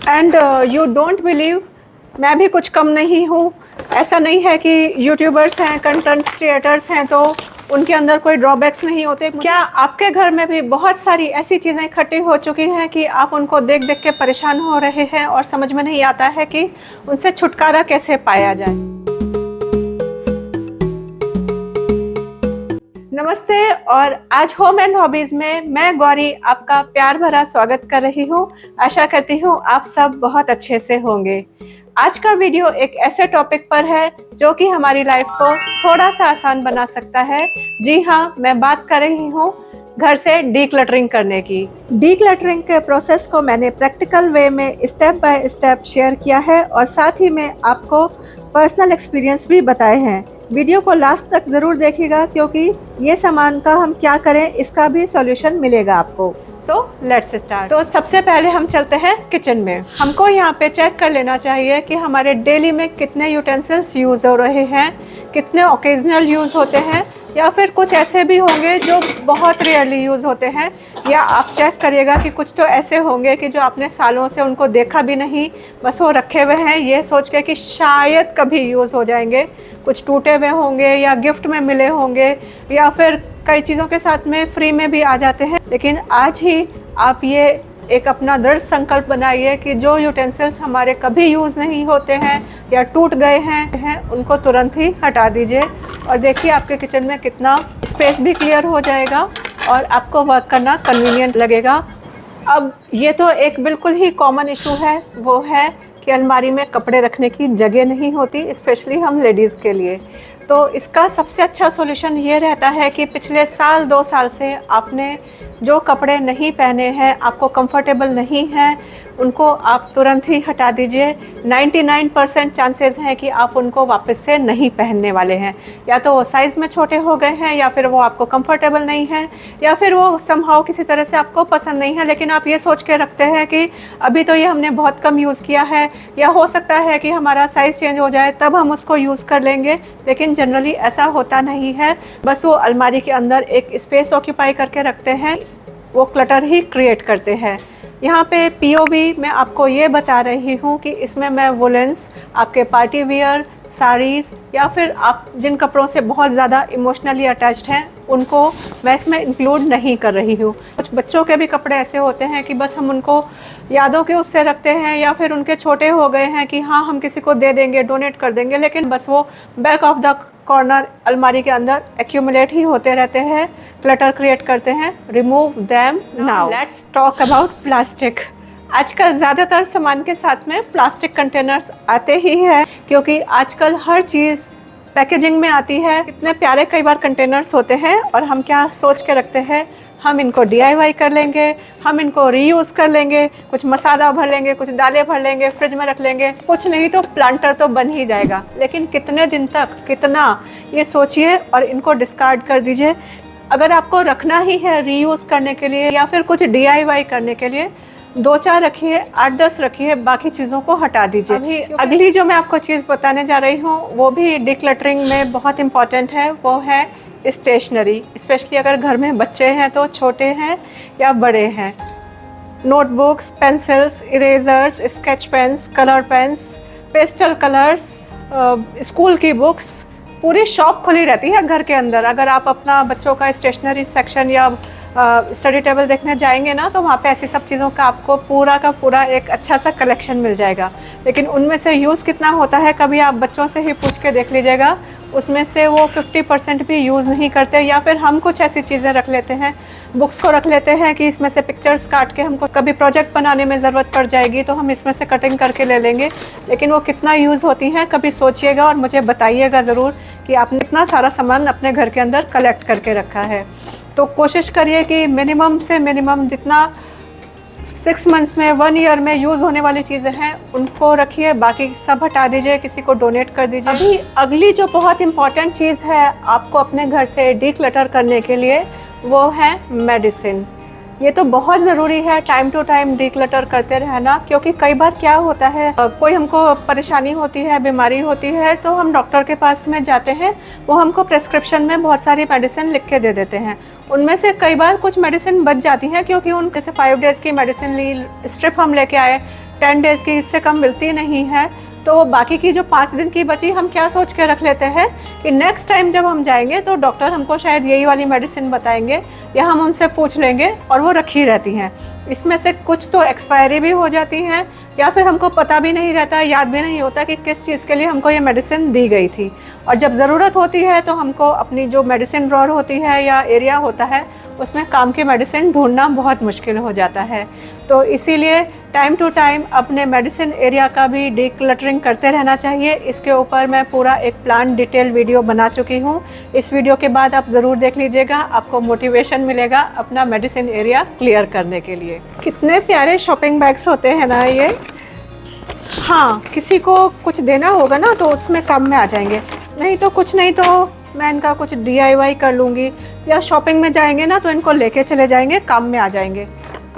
And you don't believe, मैं भी कुछ कम नहीं हूँ। ऐसा नहीं है कि यूट्यूबर्स हैं, कंटेंट क्रिएटर्स हैं तो उनके अंदर कोई ड्रॉबैक्स नहीं होते। क्या आपके घर में भी बहुत सारी ऐसी चीज़ें इकट्ठी हो चुकी हैं कि आप उनको देख देख के परेशान हो रहे हैं और समझ में नहीं आता है कि उनसे छुटकारा कैसे पाया जाए? नमस्ते, और आज होम एंड हॉबीज़ में मैं गौरी आपका प्यार भरा स्वागत कर रही हूँ। आशा करती हूँ आप सब बहुत अच्छे से होंगे। आज का वीडियो एक ऐसे टॉपिक पर है जो कि हमारी लाइफ को थोड़ा सा आसान बना सकता है। जी हाँ, मैं बात कर रही हूँ घर से डीक्लटरिंग करने की। डीक्लटरिंग के प्रोसेस को मैंने प्रैक्टिकल वे में स्टेप बाय स्टेप शेयर किया है और साथ ही में आपको पर्सनल एक्सपीरियंस भी बताए हैं। वीडियो को लास्ट तक ज़रूर देखिएगा क्योंकि ये सामान का हम क्या करें इसका भी सॉल्यूशन मिलेगा आपको। So let's start. तो सबसे पहले हम चलते हैं किचन में। हमको यहाँ पे चेक कर लेना चाहिए कि हमारे डेली में कितने यूटेंसिल्स यूज़ हो रहे हैं, कितने ओकेजनल यूज़ होते हैं, या फिर कुछ ऐसे भी होंगे जो बहुत रेयरली यूज़ होते हैं। या आप चेक करिएगा कि कुछ तो ऐसे होंगे कि जो आपने सालों से उनको देखा भी नहीं, बस वो रखे हुए हैं ये सोच के कि शायद कभी यूज़ हो जाएंगे। कुछ टूटे हुए होंगे या गिफ्ट में मिले होंगे या फिर कई चीज़ों के साथ में फ्री में भी आ जाते हैं। लेकिन आज ही आप ये एक अपना दृढ़ संकल्प बनाइए कि जो यूटेंसिल्स हमारे कभी यूज़ नहीं होते हैं या टूट गए हैं उनको तुरंत ही हटा दीजिए। और देखिए आपके किचन में कितना स्पेस भी क्लियर हो जाएगा और आपको वर्क करना कन्वीनियंट लगेगा। अब ये तो एक बिल्कुल ही कॉमन इशू है, वो है कि अलमारी में कपड़े रखने की जगह नहीं होती, स्पेशली हम लेडीज़ के लिए। तो इसका सबसे अच्छा सॉल्यूशन ये रहता है कि पिछले साल 2 साल से आपने जो कपड़े नहीं पहने हैं, आपको कंफर्टेबल नहीं हैं, उनको आप तुरंत ही हटा दीजिए। 99% चांसेस हैं कि आप उनको वापस से नहीं पहनने वाले हैं। या तो वो साइज़ में छोटे हो गए हैं, या फिर वो आपको कंफर्टेबल नहीं है, या फिर वो समहाउ किसी तरह से आपको पसंद नहीं है। लेकिन आप ये सोच के रखते हैं कि अभी तो ये हमने बहुत कम यूज़ किया है, या हो सकता है कि हमारा साइज़ चेंज हो जाए तब हम उसको यूज़ कर लेंगे। लेकिन जनरली ऐसा होता नहीं है, बस वो अलमारी के अंदर एक स्पेस ऑक्यूपाई करके रखते हैं, वो क्लटर ही क्रिएट करते हैं। यहाँ पे पीओवी मैं आपको ये बता रही हूँ कि इसमें मैं वुलेंस, आपके पार्टी वियर, साड़ीज़, या फिर आप जिन कपड़ों से बहुत ज़्यादा इमोशनली अटैच्ड हैं उनको मैं इसमें इंक्लूड नहीं कर रही हूँ। कुछ बच्चों के भी कपड़े ऐसे होते हैं कि बस हम उनको यादों के उससे रखते हैं, या फिर उनके छोटे हो गए हैं कि हाँ हम किसी को दे देंगे, डोनेट कर देंगे, लेकिन बस वो बैक ऑफ द कॉर्नर अलमारी के अंदर एक्यूमुलेट ही होते रहते हैं, क्लटर क्रिएट करते हैं। Remove them now. Let's talk about plastic. आजकल ज़्यादातर सामान के साथ में प्लास्टिक कंटेनर्स आते ही हैं, क्योंकि आजकल हर चीज़ पैकेजिंग में आती है। कितने प्यारे कई बार कंटेनर्स होते हैं और हम क्या सोच के रखते हैं, हम इनको DIY कर लेंगे, हम इनको रीयूज़ कर लेंगे, कुछ मसाला भर लेंगे, कुछ दालें भर लेंगे, फ्रिज में रख लेंगे, कुछ नहीं तो प्लांटर तो बन ही जाएगा। लेकिन कितने दिन तक, कितना, ये सोचिए और इनको डिस्कार्ड कर दीजिए। अगर आपको रखना ही है रीयूज़ करने के लिए या फिर कुछ DIY करने के लिए, 2-4 रखिए, 8-10 रखिए, बाकी चीज़ों को हटा दीजिए। अभी अगली जो मैं आपको चीज़ बताने जा रही हूँ वो भी डिक्लटरिंग में बहुत इम्पॉर्टेंट है, वो है स्टेशनरी। स्पेशली अगर घर में बच्चे हैं तो छोटे हैं या बड़े हैं। Notebooks, pencils, erasers, sketch pens, colour pens, pastel colours, school की बुक्स, पूरी शॉप खुली रहती है घर के अंदर। अगर आप अपना बच्चों का स्टेशनरी सेक्शन या स्टडी टेबल देखने जाएंगे ना, तो वहाँ पे ऐसी सब चीज़ों का आपको पूरा का पूरा एक अच्छा सा कलेक्शन मिल जाएगा। लेकिन उनमें से यूज़ कितना होता है कभी आप बच्चों से ही पूछ के देख लीजिएगा, उसमें से वो 50% भी यूज़ नहीं करते। या फिर हम कुछ ऐसी चीज़ें रख लेते हैं, बुक्स को रख लेते हैं कि इसमें से पिक्चर्स काट के हमको कभी प्रोजेक्ट बनाने में ज़रूरत पड़ जाएगी तो हम इसमें से कटिंग करके ले लेंगे। लेकिन वो कितना यूज़ होती हैं कभी सोचिएगा और मुझे बताइएगा ज़रूर कि आपने इतना सारा सामान अपने घर के अंदर कलेक्ट करके रखा है। तो कोशिश करिए कि मिनिमम से मिनिमम जितना 6 मंथ्स में, 1 ईयर में यूज़ होने वाली चीज़ें हैं उनको रखिए, बाकी सब हटा दीजिए, किसी को डोनेट कर दीजिए। अभी अगली जो बहुत इम्पॉर्टेंट चीज़ है आपको अपने घर से डीक्लटर करने के लिए, वो है मेडिसिन। ये तो बहुत ज़रूरी है टाइम टू टाइम डीक्लटर करते रहना, क्योंकि कई बार क्या होता है, कोई हमको परेशानी होती है, बीमारी होती है, तो हम डॉक्टर के पास में जाते हैं, वो हमको प्रेस्क्रिप्शन में बहुत सारी मेडिसिन लिख के दे देते हैं। उनमें से कई बार कुछ मेडिसिन बच जाती हैं, क्योंकि उन जैसे 5 डेज़ की मेडिसिन ली, स्ट्रिप हम लेके आए, 10 डेज़ की, इससे कम मिलती नहीं है। तो बाकी की जो 5 दिन की बची, हम क्या सोच के रख लेते हैं कि नेक्स्ट टाइम जब हम जाएंगे तो डॉक्टर हमको शायद यही वाली मेडिसिन बताएंगे, या हम उनसे पूछ लेंगे, और वो रखी रहती हैं। इसमें से कुछ तो एक्सपायरी भी हो जाती हैं, या फिर हमको पता भी नहीं रहता, याद भी नहीं होता कि किस चीज़ के लिए हमको ये मेडिसिन दी गई थी। और जब ज़रूरत होती है तो हमको अपनी जो मेडिसिन ड्रॉर होती है या एरिया होता है, उसमें काम की मेडिसिन ढूंढना बहुत मुश्किल हो जाता है। तो इसीलिए टाइम टू टाइम अपने मेडिसिन एरिया का भी डिक्लटरिंग करते रहना चाहिए। इसके ऊपर मैं पूरा एक प्लान डिटेल वीडियो बना चुकी हूँ। इस वीडियो के बाद आप ज़रूर देख लीजिएगा, आपको मोटिवेशन मिलेगा अपना मेडिसिन एरिया क्लियर करने के लिए। कितने प्यारे शॉपिंग बैग्स होते हैं ना ये। हाँ, किसी को कुछ देना होगा ना तो उसमें काम में आ जाएंगे, नहीं तो कुछ नहीं तो मैं इनका कुछ DIY कर लूँगी, या शॉपिंग में जाएंगे ना तो इनको लेके चले जाएंगे, काम में आ जाएंगे।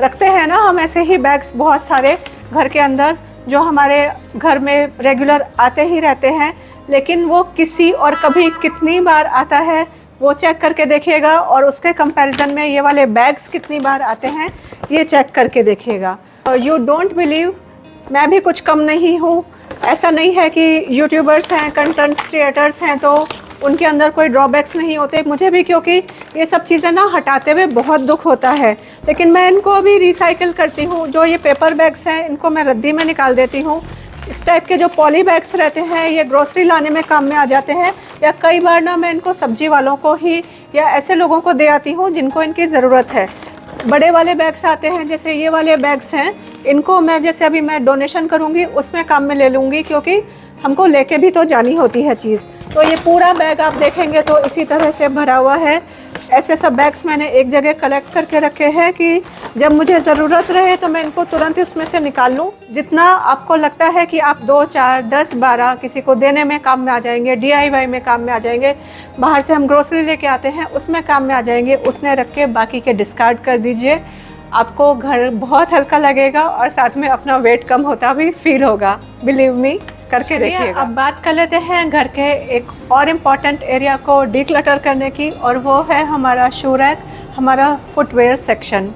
रखते हैं ना हम ऐसे ही बैग्स बहुत सारे घर के अंदर, जो हमारे घर में रेगुलर आते ही रहते हैं, लेकिन वो किसी और कभी कितनी बार आता है वो चेक करके देखिएगा, और उसके कंपैरिजन में ये वाले बैग्स कितनी बार आते हैं ये चेक करके देखिएगा। यू डोंट बिलीव, मैं भी कुछ कम नहीं हूँ। ऐसा नहीं है कि यूट्यूबर्स हैं, कंटेंट क्रिएटर्स हैं तो उनके अंदर कोई ड्रॉबैक्स नहीं होते, मुझे भी, क्योंकि ये सब चीज़ें ना हटाते हुए बहुत दुख होता है। लेकिन मैं इनको अभी रिसाइकिल करती हूँ। जो ये पेपर बैग्स हैं इनको मैं रद्दी में निकाल देती हूँ। इस टाइप के जो पॉली बैग्स रहते हैं ये ग्रोसरी लाने में काम में आ जाते हैं, या कई बार ना मैं इनको सब्जी वालों को ही या ऐसे लोगों को दे आती हूँ जिनको इनकी ज़रूरत है। बड़े वाले बैग्स आते हैं, जैसे ये वाले बैग्स हैं, इनको मैं जैसे अभी मैं डोनेशन करूँगी उसमें काम में ले लूँगी, क्योंकि हमको लेके भी तो जानी होती है चीज़। तो ये पूरा बैग आप देखेंगे तो इसी तरह से भरा हुआ है। ऐसे सब बैग्स मैंने एक जगह कलेक्ट करके रखे हैं कि जब मुझे ज़रूरत रहे तो मैं इनको तुरंत ही उसमें से निकाल लूँ। जितना आपको लगता है कि आप 2, 4, 10, 12 किसी को देने में काम में आ जाएंगे, DIY में काम में आ जाएंगे, बाहर से हम ग्रोसरी लेके आते हैं उसमें काम में आ जाएंगे, उतने रख के बाकी के डिस्कार्ड कर दीजिए। आपको घर बहुत हल्का लगेगा और साथ में अपना वेट कम होता भी फील होगा, बिलीव मी, करके देखिएगा। अब बात कर लेते हैं घर के एक और इम्पॉर्टेंट एरिया को डिक्लटर करने की, और वो है हमारा शू रैक, हमारा फुटवेयर सेक्शन।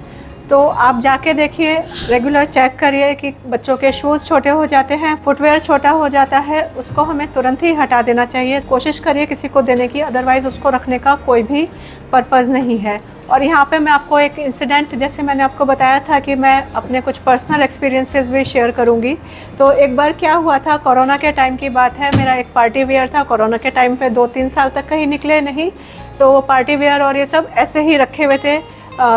तो आप जाके देखिए, रेगुलर चेक करिए कि बच्चों के शूज़ छोटे हो जाते हैं, फुटवेयर छोटा हो जाता है, उसको हमें तुरंत ही हटा देना चाहिए। कोशिश करिए किसी को देने की, अदरवाइज़ उसको रखने का कोई भी पर्पज़ नहीं है। और यहाँ पे मैं आपको एक इंसिडेंट, जैसे मैंने आपको बताया था कि मैं अपने कुछ पर्सनल एक्सपीरियंसेस भी शेयर करूँगी। तो एक बार क्या हुआ था, कोरोना के टाइम की बात है, मेरा एक पार्टी वेयर था। कोरोना के टाइम पे 2-3 साल तक कहीं निकले नहीं, तो वो पार्टी वेयर और ये सब ऐसे ही रखे हुए थे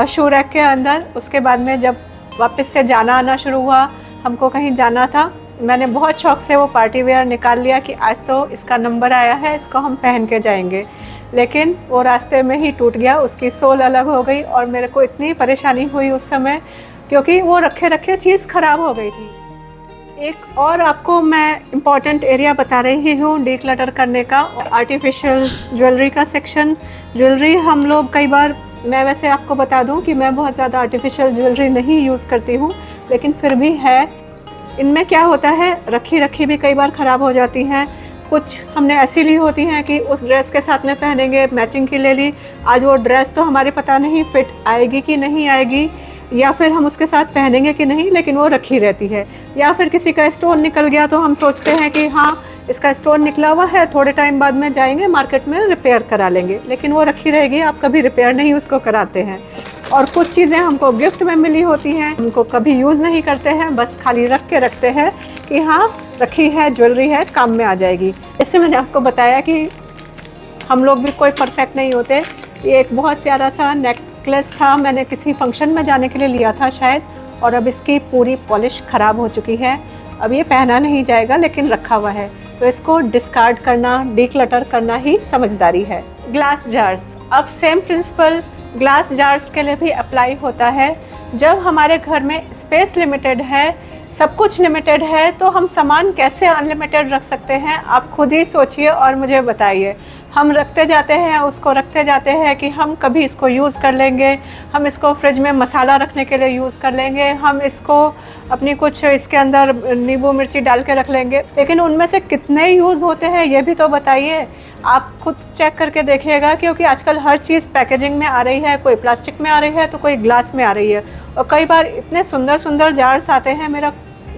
शू रैक के अंदर। उसके बाद में जब वापस से जाना आना शुरू हुआ, हमको कहीं जाना था, मैंने बहुत शौक से वो पार्टी वेयर निकाल लिया कि आज तो इसका नंबर आया है, इसको हम पहन के जाएंगे। लेकिन वो रास्ते में ही टूट गया, उसकी सोल अलग हो गई, और मेरे को इतनी परेशानी हुई उस समय, क्योंकि वो रखे रखे चीज़ ख़राब हो गई थी। एक और आपको मैं इम्पॉर्टेंट एरिया बता रही हूँ डिक्लटर करने का, आर्टिफिशियल ज्वेलरी का सेक्शन। ज्वेलरी हम लोग कई बार, मैं वैसे आपको बता दूं कि मैं बहुत ज़्यादा आर्टिफिशियल ज्वेलरी नहीं यूज़ करती हूँ, लेकिन फिर भी है। इनमें क्या होता है, रखी रखी भी कई बार ख़राब हो जाती हैं। कुछ हमने ऐसी ली होती हैं कि उस ड्रेस के साथ में पहनेंगे, मैचिंग की ले ली, आज वो ड्रेस तो हमारे पता नहीं फिट आएगी कि नहीं आएगी, या फिर हम उसके साथ पहनेंगे कि नहीं, लेकिन वो रखी रहती है। या फिर किसी का स्टोन निकल गया तो हम सोचते हैं कि हाँ इसका स्टोन निकला हुआ है, थोड़े टाइम बाद में जाएंगे मार्केट में रिपेयर करा लेंगे, लेकिन वो रखी रहेगी, आप कभी रिपेयर नहीं उसको कराते हैं। और कुछ चीज़ें हमको गिफ्ट में मिली होती हैं, हमको कभी यूज़ नहीं करते हैं, बस खाली रख के रखते हैं कि हाँ रखी है, ज्वेलरी है, काम में आ जाएगी। इससे मैंने आपको बताया कि हम लोग भी कोई परफेक्ट नहीं होते। ये एक बहुत प्यारा सा नेकलेस था, मैंने किसी फंक्शन में जाने के लिए लिया था शायद, और अब इसकी पूरी पॉलिश ख़राब हो चुकी है। अब ये पहना नहीं जाएगा, लेकिन रखा हुआ है, तो इसको डिस्कार्ड करना, डिक्लटर करना ही समझदारी है। ग्लास जार्स, अब सेम प्रिंसिपल ग्लास जार्स के लिए भी अप्लाई होता है। जब हमारे घर में स्पेस लिमिटेड है, सब कुछ लिमिटेड है, तो हम सामान कैसे अनलिमिटेड रख सकते हैं, आप खुद ही सोचिए और मुझे बताइए। हम रखते जाते हैं, उसको रखते जाते हैं कि हम कभी इसको यूज़ कर लेंगे, हम इसको फ्रिज में मसाला रखने के लिए यूज़ कर लेंगे, हम इसको अपनी कुछ इसके अंदर नींबू मिर्ची डाल के रख लेंगे, लेकिन उनमें से कितने यूज़ होते हैं ये भी तो बताइए। आप खुद चेक करके देखिएगा, क्योंकि आजकल हर चीज़ पैकेजिंग में आ रही है, कोई प्लास्टिक में आ रही है तो कोई ग्लास में आ रही है, और कई बार इतने सुंदर सुंदर जार्स आते हैं, मेरा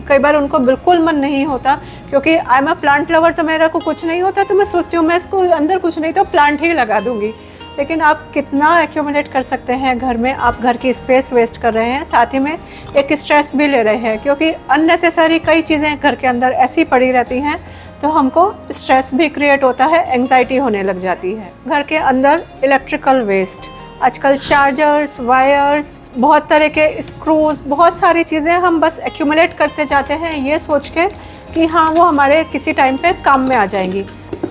कई बार उनको बिल्कुल मन नहीं होता, क्योंकि I am a plant lover, तो मेरा को कुछ नहीं होता तो मैं सोचती हूँ मैं इसको अंदर कुछ नहीं तो प्लांट ही लगा दूँगी। लेकिन आप कितना एक्यूमुलेट कर सकते हैं घर में, आप घर की स्पेस वेस्ट कर रहे हैं, साथ ही में एक स्ट्रेस भी ले रहे हैं, क्योंकि अननेसेसरी कई चीज़ें घर के अंदर ऐसी पड़ी रहती हैं तो हमको स्ट्रेस भी क्रिएट होता है, एंग्जाइटी होने लग जाती है। घर के अंदर इलेक्ट्रिकल वेस्ट, आजकल चार्जर्स, वायर्स, बहुत तरह के स्क्रूज, बहुत सारी चीज़ें हम बस एक्यूमुलेट करते जाते हैं ये सोच के कि हाँ वो हमारे किसी टाइम पे काम में आ जाएंगी।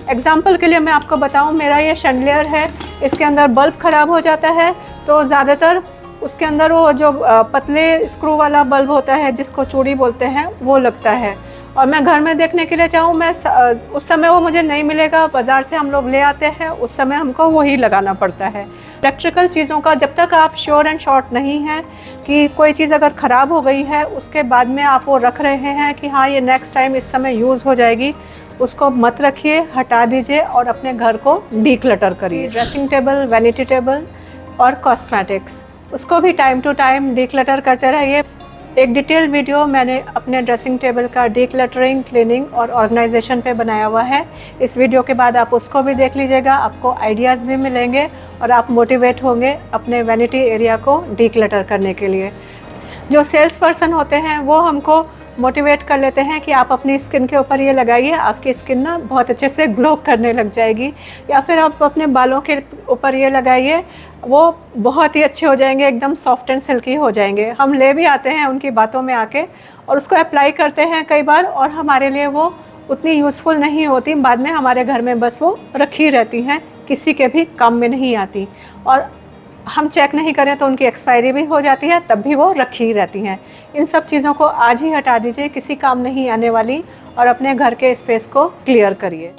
एग्जाम्पल के लिए मैं आपको बताऊं, मेरा ये शैंडलियर है, इसके अंदर बल्ब ख़राब हो जाता है तो ज़्यादातर उसके अंदर वो जो पतले स्क्रू वाला बल्ब होता है जिसको चूड़ी बोलते हैं वो लगता है, और मैं घर में देखने के लिए चाहूँ मैं उस समय वो मुझे नहीं मिलेगा, बाज़ार से हम लोग ले आते हैं, उस समय हमको वही लगाना पड़ता है। इलेक्ट्रिकल चीज़ों का जब तक आप श्योर एंड शॉर्ट नहीं हैं कि कोई चीज़ अगर ख़राब हो गई है उसके बाद में आप वो रख रहे हैं कि हाँ ये नेक्स्ट टाइम इस समय यूज़ हो जाएगी, उसको मत रखिए, हटा दीजिए और अपने घर को डीक्लटर करिए। ड्रेसिंग टेबल, वैनिटी टेबल और कॉस्मेटिक्स, उसको भी टाइम टू टाइम डीक्लटर करते रहिए। एक डिटेल वीडियो मैंने अपने ड्रेसिंग टेबल का डीक्लटरिंग, क्लीनिंग और ऑर्गेनाइजेशन पे बनाया हुआ है। इस वीडियो के बाद आप उसको भी देख लीजिएगा, आपको आइडियाज़ भी मिलेंगे और आप मोटिवेट होंगे अपने वैनिटी एरिया को डीक्लटर करने के लिए। जो सेल्स पर्सन होते हैं वो हमको मोटिवेट कर लेते हैं कि आप अपनी स्किन के ऊपर ये लगाइए, आपकी स्किन ना बहुत अच्छे से ग्लो करने लग जाएगी, या फिर आप अपने बालों के ऊपर ये लगाइए, वो बहुत ही अच्छे हो जाएंगे, एकदम सॉफ्ट एंड सिल्की हो जाएंगे। हम ले भी आते हैं उनकी बातों में आके और उसको अप्लाई करते हैं कई बार, और हमारे लिए वो उतनी यूज़फुल नहीं होती, बाद में हमारे घर में बस वो रखी रहती हैं, किसी के भी काम में नहीं आती, और हम चेक नहीं करें तो उनकी एक्सपायरी भी हो जाती है, तब भी वो रखी रहती हैं। इन सब चीज़ों को आज ही हटा दीजिए, किसी काम नहीं आने वाली, और अपने घर के स्पेस को क्लियर करिए।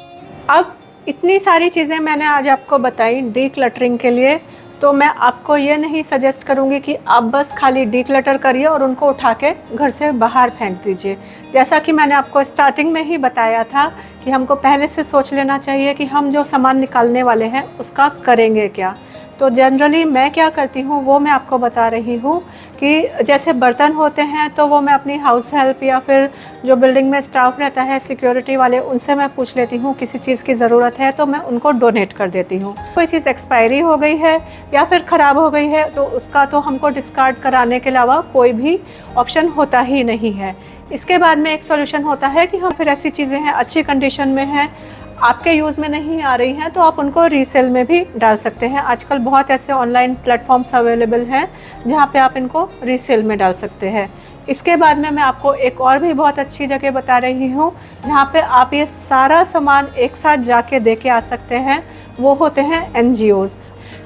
अब इतनी सारी चीज़ें मैंने आज आपको बताई डीक्लटरिंग के लिए, तो मैं आपको ये नहीं सजेस्ट करूँगी कि आप बस खाली डीक्लटर करिए और उनको उठा के घर से बाहर फेंक दीजिए। जैसा कि मैंने आपको स्टार्टिंग में ही बताया था कि हमको पहले से सोच लेना चाहिए कि हम जो सामान निकालने वाले हैं उसका करेंगे क्या। तो जनरली मैं क्या करती हूँ वो मैं आपको बता रही हूँ कि जैसे बर्तन होते हैं तो वो मैं अपनी हाउस हेल्प या फिर जो बिल्डिंग में स्टाफ रहता है, सिक्योरिटी वाले, उनसे मैं पूछ लेती हूँ किसी चीज़ की ज़रूरत है तो मैं उनको डोनेट कर देती हूँ। कोई चीज़ एक्सपायरी हो गई है या फिर ख़राब हो गई है तो उसका तो हमको डिस्कार्ड कराने के अलावा कोई भी ऑप्शन होता ही नहीं है। इसके बाद में एक सॉल्यूशन होता है कि हम फिर ऐसी चीज़ें हैं अच्छी कंडीशन में हैं, आपके यूज़ में नहीं आ रही हैं, तो आप उनको रीसेल में भी डाल सकते हैं। आजकल बहुत ऐसे ऑनलाइन प्लेटफॉर्म्स अवेलेबल हैं जहां पे आप इनको रीसेल में डाल सकते हैं। इसके बाद में मैं आपको एक और भी बहुत अच्छी जगह बता रही हूं जहां पे आप ये सारा सामान एक साथ जाके दे के आ सकते हैं, वो होते हैं NGOs।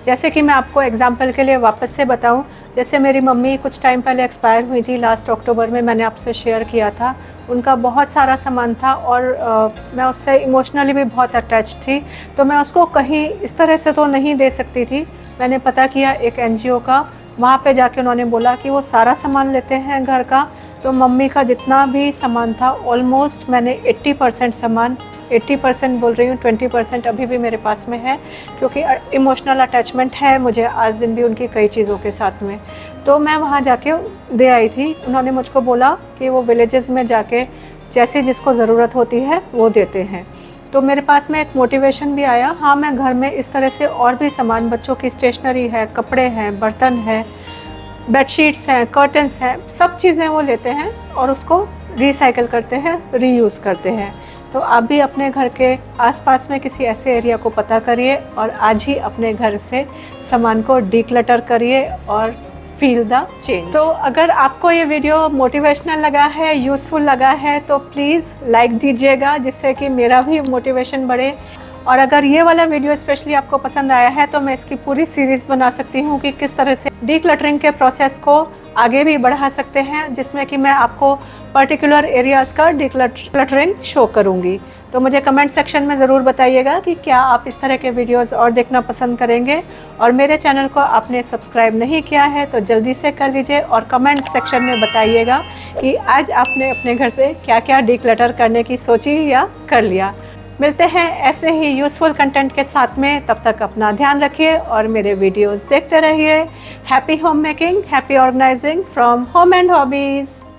जैसे कि मैं आपको एग्जांपल के लिए वापस से बताऊं, जैसे मेरी मम्मी कुछ टाइम पहले एक्सपायर हुई थी, लास्ट अक्टूबर में, मैंने आपसे शेयर किया था। उनका बहुत सारा सामान था और मैं उससे इमोशनली भी बहुत अटैच थी, तो मैं उसको कहीं इस तरह से तो नहीं दे सकती थी। मैंने पता किया एक NGO का, वहाँ पे जाके उन्होंने बोला कि वो सारा सामान लेते हैं घर का। तो मम्मी का जितना भी सामान था ऑलमोस्ट मैंने 80% सामान, 80% बोल रही हूँ, 20% अभी भी मेरे पास में है, क्योंकि इमोशनल अटैचमेंट है मुझे आज दिन भी उनकी कई चीज़ों के साथ में। तो मैं वहाँ जाके दे आई थी। उन्होंने मुझको बोला कि वो विलेजेस में जाके जैसे जिसको ज़रूरत होती है वो देते हैं। तो मेरे पास में एक मोटिवेशन भी आया, हाँ मैं घर में इस तरह से और भी सामान, बच्चों की स्टेशनरी है, कपड़े हैं, बर्तन है, बेडशीट्स हैं, कर्टन्स हैं, सब चीज़ें वो लेते हैं और उसको रिसाइकिल करते हैं, रीयूज़ करते हैं। तो आप भी अपने घर के आसपास में किसी ऐसे एरिया को पता करिए और आज ही अपने घर से सामान को डीक्लटर करिए और फील द चेंज। तो अगर आपको ये वीडियो मोटिवेशनल लगा है, यूज़फुल लगा है, तो प्लीज़ लाइक दीजिएगा जिससे कि मेरा भी मोटिवेशन बढ़े। और अगर ये वाला वीडियो स्पेशली आपको पसंद आया है तो मैं इसकी पूरी सीरीज़ बना सकती हूँ कि किस तरह से डीक्लटरिंग के प्रोसेस को आगे भी बढ़ा सकते हैं, जिसमें कि मैं आपको पर्टिकुलर एरियाज़ का डीक्लटरिंग शो करूँगी। तो मुझे कमेंट सेक्शन में ज़रूर बताइएगा कि क्या आप इस तरह के वीडियोस और देखना पसंद करेंगे। और मेरे चैनल को आपने सब्सक्राइब नहीं किया है तो जल्दी से कर लीजिए और कमेंट सेक्शन में बताइएगा कि आज आपने अपने घर से क्या क्या डीक्लटर करने की सोची या कर लिया। मिलते हैं ऐसे ही यूज़फुल कंटेंट के साथ में, तब तक अपना ध्यान रखिए और मेरे वीडियोस देखते रहिए। Happy home making, happy organising from home and hobbies.